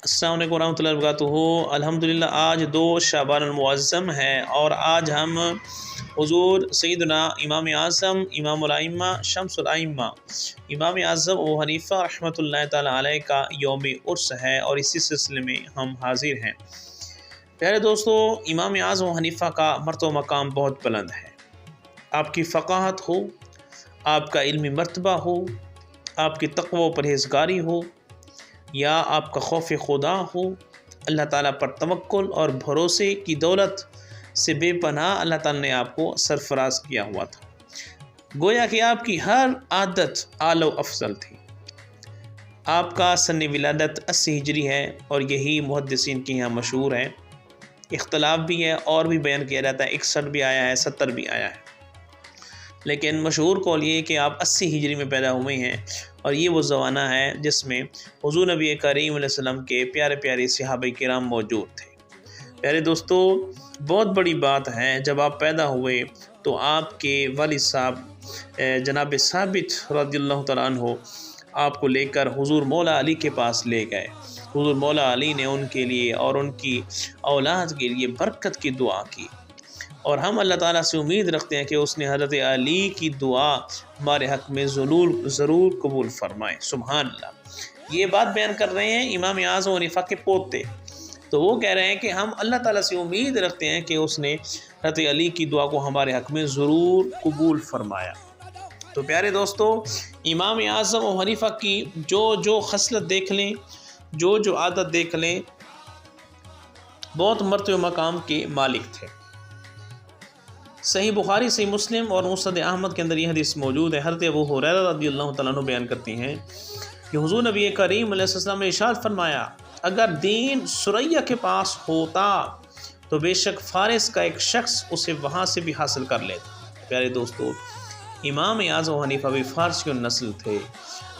السلام علیکم ورحمۃ اللہ وبرکاتہ۔ الحمدللہ آج 2 شعبان المعظم ہے اور آج ہم حضور سیدنا امام اعظم امام الائمہ شمس الائمہ امام اعظم ابو حنیفہ رحمۃ اللہ تعالیٰ علیہ کا یوم عرس ہے اور اسی سلسلے میں ہم حاضر ہیں۔ پیارے دوستو، امام اعظم ابو حنیفہ کا مرتبہ مقام بہت بلند ہے۔ آپ کی فقاہت ہو، آپ کا علمی مرتبہ ہو، آپ کی تقوی و پرہیزگاری ہو، یا آپ کا خوف خدا ہو، اللہ تعالیٰ پر توکل اور بھروسے کی دولت سے بے پناہ اللہ تعالیٰ نے آپ کو سرفراز کیا ہوا تھا۔ گویا کہ آپ کی ہر عادت اعلی و افضل تھی۔ آپ کا سن ولادت 80 ہجری ہے اور یہی محدثین کے یہاں مشہور ہے۔ اختلاف بھی ہے اور بھی بیان کیا جاتا ہے، 61 بھی آیا ہے، 70 بھی آیا ہے، لیکن مشہور قول یہ ہے کہ آپ 80 ہجری میں پیدا ہوئے ہیں اور یہ وہ زمانہ ہے جس میں حضور نبی کریم علیہ السلام کے پیارے پیارے صحابہ کرام موجود تھے۔ پیارے دوستو، بہت بڑی بات ہے، جب آپ پیدا ہوئے تو آپ کے والد صاحب جناب ثابت رضی اللہ تعالیٰ عنہ آپ کو لے کر حضور مولا علی کے پاس لے گئے۔ حضور مولا علی نے ان کے لیے اور ان کی اولاد کے لیے برکت کی دعا کی، اور ہم اللہ تعالیٰ سے امید رکھتے ہیں کہ اس نے حضرت علی کی دعا ہمارے حق میں ضرور قبول فرمائے۔ سبحان اللہ۔ یہ بات بیان کر رہے ہیں امام اعظم ابو حنیفہ کے پوتے، تو وہ کہہ رہے ہیں کہ ہم اللہ تعالیٰ سے امید رکھتے ہیں کہ اس نے حضرت علی کی دعا کو ہمارے حق میں ضرور قبول فرمایا۔ تو پیارے دوستو، امام اعظم ابو حنیفہ کی جو خصلت دیکھ لیں، جو عادت دیکھ لیں، بہت مرتبہ مقام کے مالک تھے۔ صحیح بخاری، صحیح مسلم اور مسند احمد کے اندر یہ حدیث موجود ہے۔ حضرت ابو ہریرہ رضی اللہ تعالیٰ عنہ بیان کرتے ہیں کہ حضور نبی کریم علیہ السلام نے ارشاد فرمایا، اگر دین ثریا کے پاس ہوتا تو بے شک فارس کا ایک شخص اسے وہاں سے بھی حاصل کر لیتا۔ پیارے دوستو، امام اعظم ابو حنیفہ بھی فارسی نسل تھے،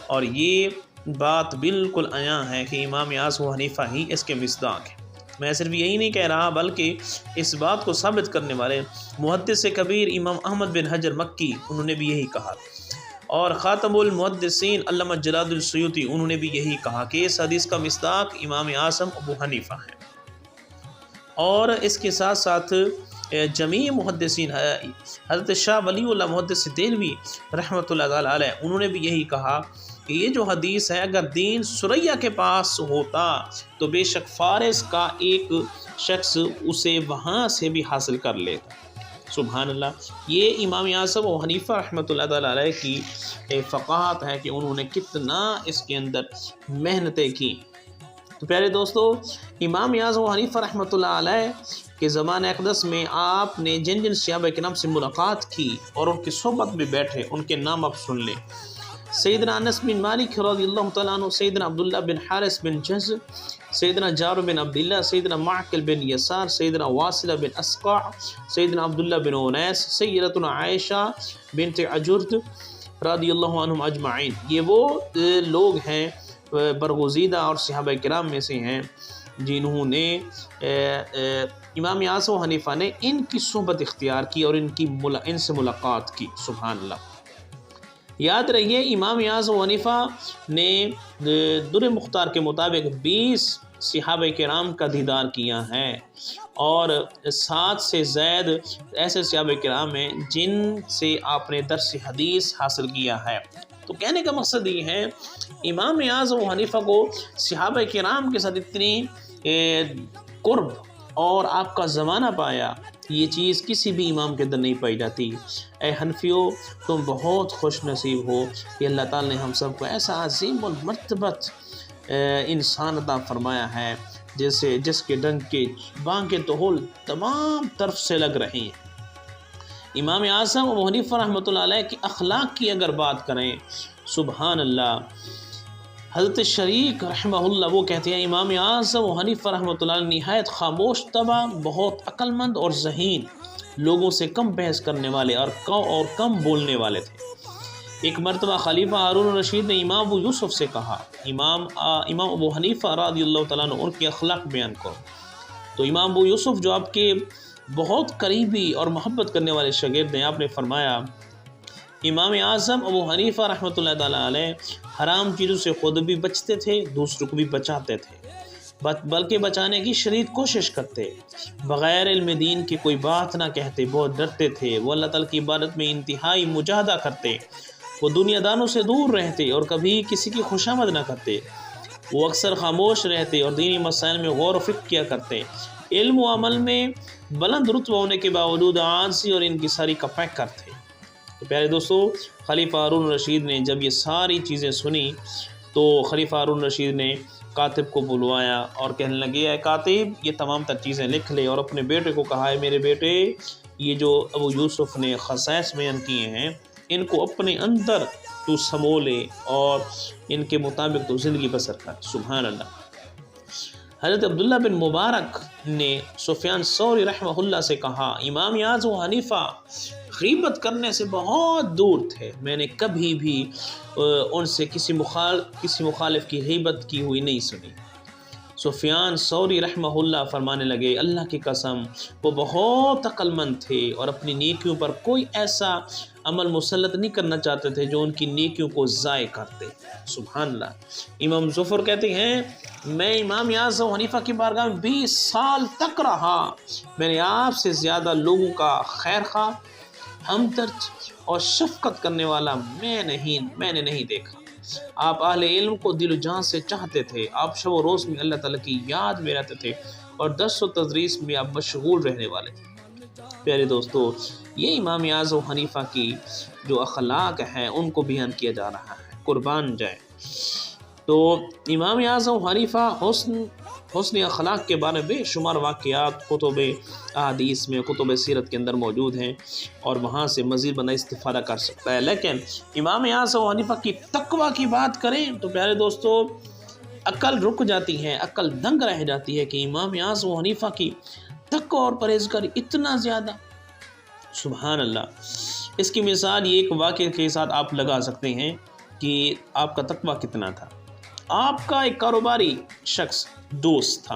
اور یہ بات بالکل عیاں ہے کہ امام اعظم ابو حنیفہ ہی اس کے مصداق ہیں۔ میں صرف یہی نہیں کہہ رہا بلکہ اس بات کو ثابت کرنے والے محدث کبیر امام احمد بن حجر مکی انہوں نے بھی یہی کہا، اور خاتم المحدثین علامہ جلال السیوطی انہوں نے بھی یہی کہا کہ اس حدیث کا مصداق امام اعظم ابو حنیفہ ہے۔ اور اس کے ساتھ ساتھ جمیع محدثین، حضرت شاہ ولی اللہ محدث دہلوی رحمۃ اللہ تعالیٰ علیہ انہوں نے بھی یہی کہا کہ یہ جو حدیث ہے، اگر دین ثریا کے پاس ہوتا تو بے شک فارس کا ایک شخص اسے وہاں سے بھی حاصل کر لیتا۔ سبحان اللہ۔ یہ امام اعظم ابو حنیفہ رحمۃ اللہ تعالیٰ علیہ کی فقاہت ہے کہ انہوں نے کتنا اس کے اندر محنتیں کی۔ تو پیارے دوستو، امام اعظم ابو حنیفہ رحمۃ اللہ علیہ کے زمانہ اقدس میں آپ نے جن صحابہ کے نام سے ملاقات کی اور ان کی صحبت میں بیٹھے، ان کے نام آپ سن لیں۔ سیدنا انس بن مالک رضی اللہ تعالیٰ عنہ، سیدنا عبداللہ بن حارث بن جز، سیدنا جابر بن عبداللہ، سیدنا معقل بن یسار، سیدنا واصلہ بن اسقع، سیدنا عبداللہ بن انیس، سیدتنا عائشہ بنت عجرد رضی اللہ عنہم اجمعین۔ یہ وہ لوگ ہیں برگزیدہ اور صحابہ کرام میں سے ہیں جنہوں نے امام اعظم ابو حنیفہ نے ان کی صحبت اختیار کی اور ان سے ملاقات کی۔ سبحان اللہ۔ یاد رہیے، امام اعظم ابو حنیفہ نے در مختار کے مطابق 20 صحابہ کرام کا دیدار کیا ہے، اور 7 سے زائد ایسے صحابہ کرام ہیں جن سے آپ نے درس حدیث حاصل کیا ہے۔ تو کہنے کا مقصد یہ ہے، امام اعظم ابو حنیفہ کو صحابہ کرام کے ساتھ اتنی قرب اور آپ کا زمانہ پایا، یہ چیز کسی بھی امام کے اندر نہیں پائی جاتی۔ اے حنفیوں، تم بہت خوش نصیب ہو کہ اللہ تعالیٰ نے ہم سب کو ایسا عظیم المرتبت انسان عطا فرمایا ہے جس کے ڈنک کے بانگ کے توہل تمام طرف سے لگ رہے ہیں۔ امام اعظم ابو حنیفہ رحمۃ اللہ علیہ کی اخلاق کی اگر بات کریں، سبحان اللہ، حضرت شریک رحمہ اللہ وہ کہتے ہیں امام اعظم ابو حنیفہ رحمۃ اللہ علیہ نہایت خاموش طبع، بہت عقل مند اور ذہین، لوگوں سے کم بحث کرنے والے اور کم بولنے والے تھے۔ ایک مرتبہ خلیفہ ہارون الرشید نے امام ابو یوسف سے کہا، امام ابو حنیفہ رضی اللہ تعالیٰ عنہ ان کی اخلاق بیان کرو۔ تو امام ابو یوسف جو آپ کے بہت قریبی اور محبت کرنے والے شاگرد ہیں، آپ نے فرمایا، امام اعظم ابو حنیفہ رحمۃ اللہ تعالیٰ علیہ حرام چیزوں سے خود بھی بچتے تھے، دوسروں کو بھی بچاتے تھے۔ بلکہ بچانے کی شدید کوشش کرتے، بغیر علم دین کی کوئی بات نہ کہتے، بہت ڈرتے تھے۔ وہ اللہ تعالیٰ کی عبادت میں انتہائی مجاہدہ کرتے، وہ دنیا دانوں سے دور رہتے اور کبھی کسی کی خوشامد نہ کرتے۔ وہ اکثر خاموش رہتے اور دینی مسائل میں غور و فکر کیا کرتے۔ علم و عمل میں بلند رتبہ ہونے کے باوجود عاجزی اور انکساری کا پیکر تھے۔ تو پیارے دوستو، خلیفہ ہارون الرشید نے جب یہ ساری چیزیں سنی تو خلیفہ ہارون الرشید نے کاتب کو بلوایا اور کہنے لگے، اے کاتب، یہ تمام تر چیزیں لکھ لے، اور اپنے بیٹے کو کہا ہے، میرے بیٹے، یہ جو ابو یوسف نے خصائص بیان کیے ہیں ان کو اپنے اندر تو سمولے اور ان کے مطابق تو زندگی بسر کر۔ سبحان اللہ۔ حضرت عبداللہ بن مبارک نے سفیان ثوری رحمہ اللہ سے کہا، امام اعظم و حنیفہ غیبت کرنے سے بہت دور تھے، میں نے کبھی بھی ان سے کسی مخالف کی غیبت کی ہوئی نہیں سنی۔ سفیان ثوری رحمہ اللہ فرمانے لگے، اللہ کی قسم، وہ بہت عقل مند تھے اور اپنی نیکیوں پر کوئی ایسا عمل مسلط نہیں کرنا چاہتے تھے جو ان کی نیکیوں کو ضائع کرتے۔ سبحان اللہ۔ امام ظفر کہتے ہیں، میں امام اعظم حنیفہ کی بارگاہ میں 20 سال تک رہا، میں نے آپ سے زیادہ لوگوں کا خیر خواہ، ہمدرد اور شفقت کرنے والا میں نے نہیں دیکھا۔ آپ اہل علم کو دل و جان سے چاہتے تھے، آپ شب و روز میں اللہ تعالیٰ کی یاد میں رہتے تھے اور درس و تدریس میں آپ مشغول رہنے والے تھے۔ پیارے دوستو، یہ امام اعظم حنیفہ کی جو اخلاق ہیں ان کو بیان کیا جا رہا ہے، قربان جائے۔ تو امام اعظم حنیفہ حسن اخلاق کے بارے میں بے شمار واقعات کتب احادیث میں، کتب سیرت کے اندر موجود ہیں اور وہاں سے مزید بندہ استفادہ کر سکتا ہے۔ لیکن امام اعظم حنیفہ کی تقویٰ کی بات کریں تو پیارے دوستو، عقل رک جاتی ہے، عقل دنگ رہ جاتی ہے کہ امام اعظم حنیفہ کی تقویٰ اور پرہیزگاری اتنا زیادہ۔ سبحان اللہ۔ اس کی مثال یہ ایک واقعے کے ساتھ آپ لگا سکتے ہیں کہ آپ کا تقویٰ کتنا تھا۔ آپ کا ایک کاروباری شخص دوست تھا،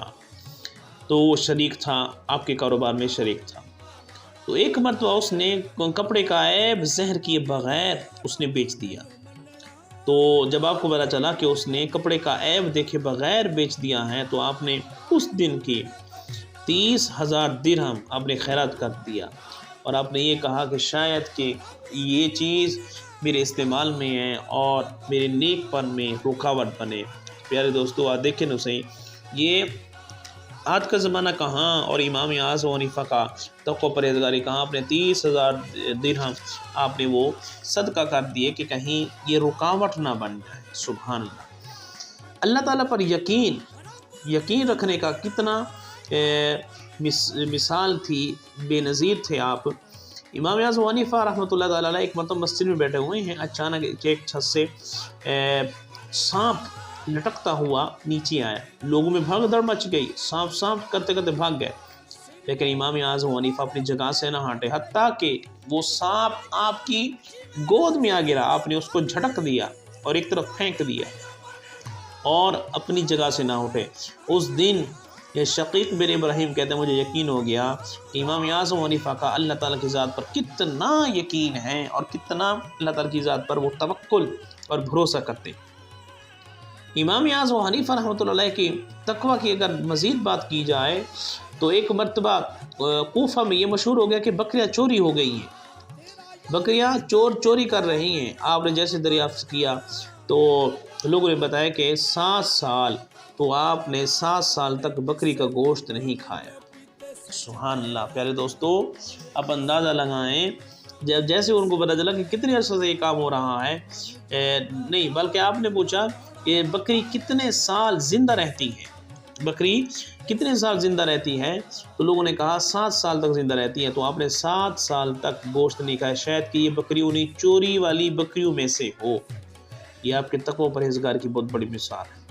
تو وہ شریک تھا، آپ کے کاروبار میں شریک تھا۔ تو ایک مرتبہ اس نے کپڑے کا عیب زہر کیے بغیر اس نے بیچ دیا۔ تو جب آپ کو پتا چلا کہ اس نے کپڑے کا عیب دیکھے بغیر بیچ دیا ہے تو آپ نے اس دن کی 30,000 درہم آپ نے خیرات کر دیا، اور آپ نے یہ کہا کہ شاید کہ یہ چیز میرے استعمال میں ہے اور میرے نیک پن میں رکاوٹ بنے۔ پیارے دوستو، آج دیکھیں نا صحیح، یہ آج کا زمانہ کہاں اور امام اعظم حنیفہ کا تقویٰ پرہیزگاری کہاں۔ آپ نے 30,000 درہم آپ نے وہ صدقہ کر دیے کہ کہیں یہ رکاوٹ نہ بن جائے۔ سبحان اللہ۔ اللہ تعالیٰ پر یقین رکھنے کا کتنا مثال تھی، بے نظیر تھے آپ۔ امام اعظم حنیفہ رحمۃ اللہ تعالیٰ علیہ ایک مرتبہ مسجد میں بیٹھے ہوئے ہیں، اچانک ایک چھت سے سانپ لٹکتا ہوا نیچے آیا، لوگوں میں بھگ دوڑ مچ گئی، سانپ کرتے کرتے بھاگ گئے، لیکن امام اعظم حنیفہ اپنی جگہ سے نہ ہٹے حتیٰ کہ وہ سانپ آپ کی گود میں آ گرا، آپ نے اس کو جھٹک دیا اور ایک طرف پھینک دیا اور اپنی جگہ سے نہ اٹھے۔ اس دن یہ شقیق بن ابراہیم کہتے ہیں، مجھے یقین ہو گیا کہ امام اعظم حنیفہ کا اللہ تعالیٰ کی ذات پر کتنا یقین ہے اور کتنا اللہ تعالیٰ کی ذات پر وہ توکل اور بھروسہ کرتے۔ امام اعظم حنیفہ رحمۃ اللہ علیہ کی تقویٰ کی اگر مزید بات کی جائے تو ایک مرتبہ کوفہ میں یہ مشہور ہو گیا کہ بکریاں چوری ہو گئی ہیں، بکریاں چوری کر رہی ہیں۔ آپ نے جیسے دریافت کیا تو لوگوں نے بتایا کہ 7 سال تو آپ نے 7 سال تک بکری کا گوشت نہیں کھایا۔ سبحان اللہ۔ پیارے دوستو، آپ اندازہ لگائیں، جیسے ان کو پتہ چلا کہ کتنے عرصے سے یہ کام ہو رہا ہے، نہیں بلکہ آپ نے پوچھا کہ بکری کتنے سال زندہ رہتی ہے، بکری کتنے سال زندہ رہتی ہے، تو لوگوں نے کہا 7 سال تک زندہ رہتی ہے۔ تو آپ نے 7 سال تک گوشت نہیں کھایا، شاید کہ یہ بکری انہیں چوری والی بکریوں میں سے ہو۔ یہ آپ کے تقویٰ پرہیزگار کی بہت بڑی مثال ہے۔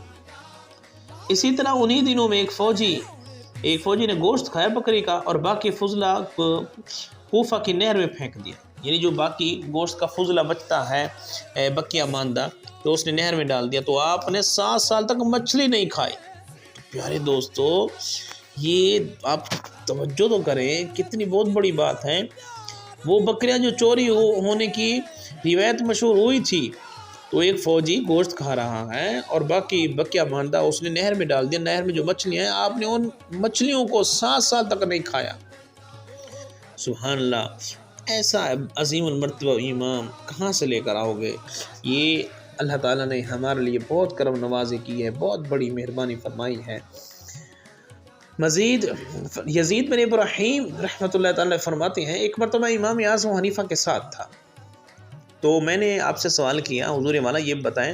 اسی طرح انہی دنوں میں ایک فوجی نے گوشت کھایا بکری کا اور باقی فضلہ کوفہ کی نہر میں پھینک دیا، یعنی جو باقی گوشت کا فضلہ بچتا ہے بقیہ ماندہ تو اس نے نہر میں ڈال دیا۔ تو آپ نے 7 سال تک مچھلی نہیں کھائی۔ پیارے دوستو، یہ آپ توجہ تو کریں، کتنی بہت بڑی بات ہے۔ وہ بکریاں جو چوری ہونے کی روایت مشہور ہوئی تھی تو ایک فوجی گوشت کھا رہا ہے اور باقی بقیہ ماندہ اس نے نہر میں ڈال دیا، نہر میں جو مچھلیاں ہیں آپ نے ان مچھلیوں کو 7 سال تک نہیں کھایا۔ سبحان اللہ، ایسا عظیم المرتبہ امام کہاں سے لے کر آؤ گے؟ یہ اللہ تعالیٰ نے ہمارے لیے بہت کرم نوازی کی ہے، بہت بڑی مہربانی فرمائی ہے۔ مزید یزید بن ابراہیم رحمۃ اللہ تعالیٰ فرماتے ہیں ایک مرتبہ امام اعظم حنیفہ کے ساتھ تھا، تو میں نے آپ سے سوال کیا حضور والا یہ بتائیں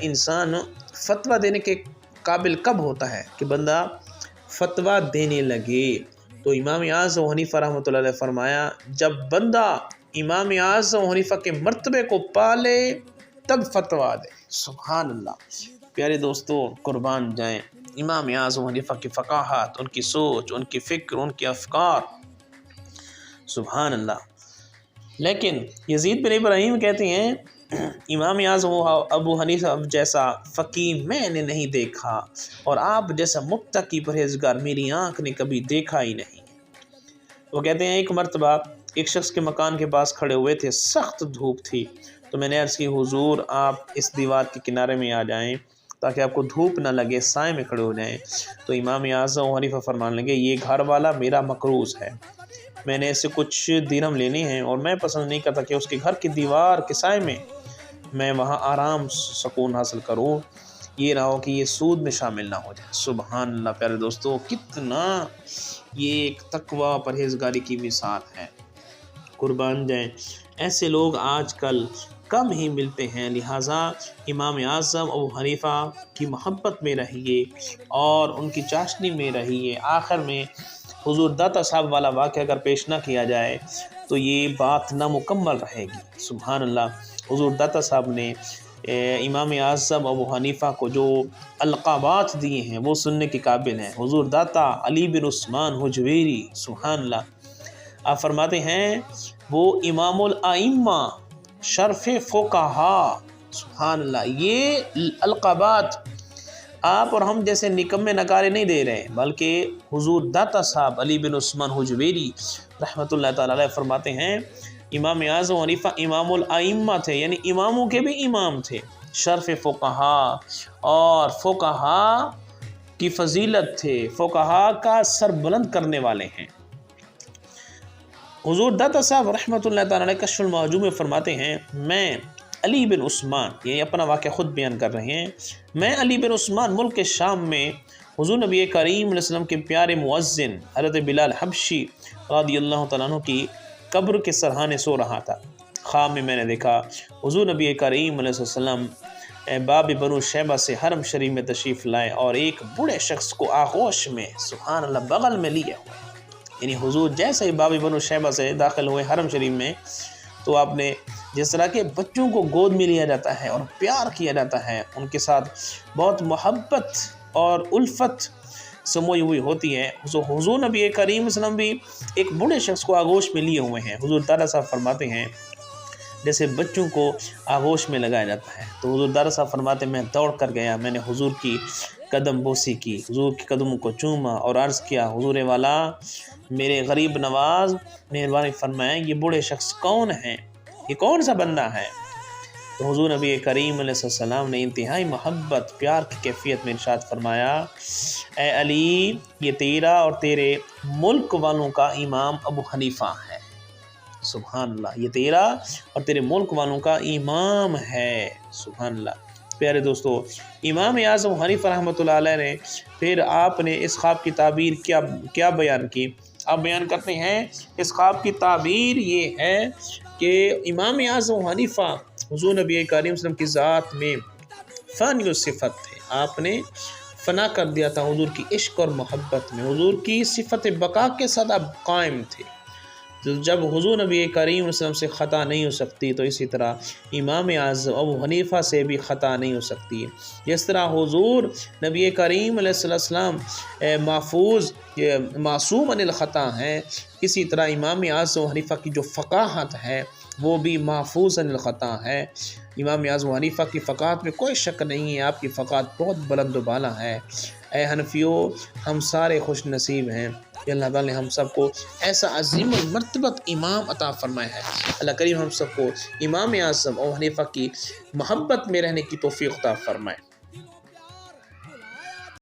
انسان فتویٰ دینے کے قابل کب ہوتا ہے کہ بندہ فتویٰ دینے لگے؟ تو امام اعظم حنیفہ رحمۃ اللہ علیہ فرمایا جب بندہ امام اعظم حنیفہ کے مرتبے کو پالے تب فتویٰ دے۔ سبحان اللہ، پیارے دوستو قربان جائیں امام اعظم حنیفہ کی فقاہت، ان کی سوچ، ان کی فکر، ان کے افکار، سبحان اللہ۔ لیکن یزید بن ابراہیم کہتے ہیں امام اعظم ابو حنیفہ جیسا فقیہ میں نے نہیں دیکھا اور آپ جیسا متقی پرہیزگار میری آنکھ نے کبھی دیکھا ہی نہیں۔ وہ کہتے ہیں ایک مرتبہ ایک شخص کے مکان کے پاس کھڑے ہوئے تھے، سخت دھوپ تھی، تو میں نے عرض کی حضور آپ اس دیوار کے کنارے میں آ جائیں تاکہ آپ کو دھوپ نہ لگے، سائے میں کھڑے ہو جائیں۔ تو امام اعظم حنیفہ فرمان لگے یہ گھر والا میرا مقروض ہے، میں نے اسے کچھ درہم لینے ہیں اور میں پسند نہیں کرتا کہ اس کے گھر کی دیوار کے سائے میں میں وہاں آرام سکون حاصل کروں، یہ نہ ہو کہ یہ سود میں شامل نہ ہو جائے۔ سبحان اللہ، پیارے دوستو کتنا یہ ایک تقوی پرہیزگاری کی مثال ہے، قربان جائیں۔ ایسے لوگ آج کل کم ہی ملتے ہیں، لہٰذا امام اعظم ابو حنیفہ کی محبت میں رہیے اور ان کی چاشنی میں رہیے۔ آخر میں حضور داتا صاحب والا واقعہ اگر پیش نہ کیا جائے تو یہ بات نامکمل رہے گی۔ سبحان اللہ، حضور داتا صاحب نے امام اعظم ابو حنیفہ کو جو القابات دیے ہیں وہ سننے کے قابل ہیں۔ حضور داتا علی بن عثمان حجویری، سبحان اللہ، آپ فرماتے ہیں وہ امام الائمہ شرف فقہا، سبحان اللہ۔ یہ القابات آپ اور ہم جیسے نکمے نکارے نہیں دے رہے، بلکہ حضور داتا صاحب علی بن عثمان حجویری رحمۃ اللہ تعالی علیہ فرماتے ہیں امام اعظم حنیفہ امام الائمہ تھے، یعنی اماموں کے بھی امام تھے، شرف فقہا، اور فقہا کی فضیلت تھے، فقہا کا سر بلند کرنے والے ہیں۔ حضور داتا صاحب رحمۃ اللہ تعالی علیہ کشف المعجوب میں فرماتے ہیں میں علی بن عثمان، یہ اپنا واقعہ خود بیان کر رہے ہیں، میں علی بن عثمان ملک شام میں حضور نبی کریم علیہ السلام کے پیارے مؤذن حضرت بلال حبشی رضی اللہ تعالیٰ عنہ کی قبر کے سرحانے سو رہا تھا۔ خواب میں نے دیکھا حضور نبی کریم علیہ السلام باب بنو شیبہ سے حرم شریف میں تشریف لائے اور ایک بوڑھے شخص کو آغوش میں، سبحان اللہ، بغل میں لیے ہوئے، یعنی حضور جیسے ہی باب بنو شیبہ سے داخل ہوئے حرم شریف میں تو آپ نے جس طرح کے بچوں کو گود میں لیا جاتا ہے اور پیار کیا جاتا ہے، ان کے ساتھ بہت محبت اور الفت سموئی ہوئی ہوتی ہے، حضور نبی کریم صلی اللہ علیہ وسلم بھی ایک بوڑھے شخص کو آغوش میں لیے ہوئے ہیں۔ حضور دادا صاحب فرماتے ہیں جیسے بچوں کو آغوش میں لگایا جاتا ہے، تو حضور دادا صاحب فرماتے ہیں میں دوڑ کر گیا، میں نے حضور کی قدم بوسی کی، حضور کی قدموں کو چوما اور عرض کیا حضور والا میرے غریب نواز مہربانی فرمائیں یہ بوڑھے شخص کون ہیں، یہ کون سا بندہ ہے؟ تو حضور نبی کریم علیہ السلام نے انتہائی محبت پیار کی کیفیت میں ارشاد فرمایا اے علی یہ تیرا اور تیرے ملک والوں کا امام ابو حنیفہ ہے۔ سبحان اللہ، یہ تیرا اور تیرے ملک والوں کا امام ہے۔ سبحان اللہ، پیارے دوستو امام اعظم حنیفہ رحمۃ اللہ علیہ نے پھر آپ نے اس خواب کی تعبیر کیا بیان کی؟ آپ بیان کرتے ہیں اس خواب کی تعبیر یہ ہے کہ امام اعظم حنیفہ حضور نبی کریم صلی اللہ علیہ وسلم کی ذات میں فانی و صفت تھے، آپ نے فنا کر دیا تھا حضور کی عشق اور محبت میں، حضور کی صفت بقا کے ساتھ آپ قائم تھے۔ جب حضور نبی کریم صلی اللہ علیہ وسلم سے خطا نہیں ہو سکتی تو اسی طرح امام اعظم ابو حنیفہ سے بھی خطا نہیں ہو سکتی۔ جس طرح حضور نبی کریم علیہ السلام محفوظ معصوم عن الخطا ہیں، اسی طرح امام اعظم حنیفہ کی جو فقاہت ہے وہ بھی محفوظ عن الخطا ہے۔ امام اعظم حنیفہ کی فقاہت میں کوئی شک نہیں ہے، آپ کی فقاہت بہت بلند و بالا ہے۔ اے حنفیوں، ہم سارے خوش نصیب ہیں کہ اللہ تعالیٰ نے ہم سب کو ایسا عظیم المرتبت امام عطا فرمایا ہے۔ اللہ کریم ہم سب کو امام اعظم اور حنیفہ کی محبت میں رہنے کی توفیق عطا فرمائے۔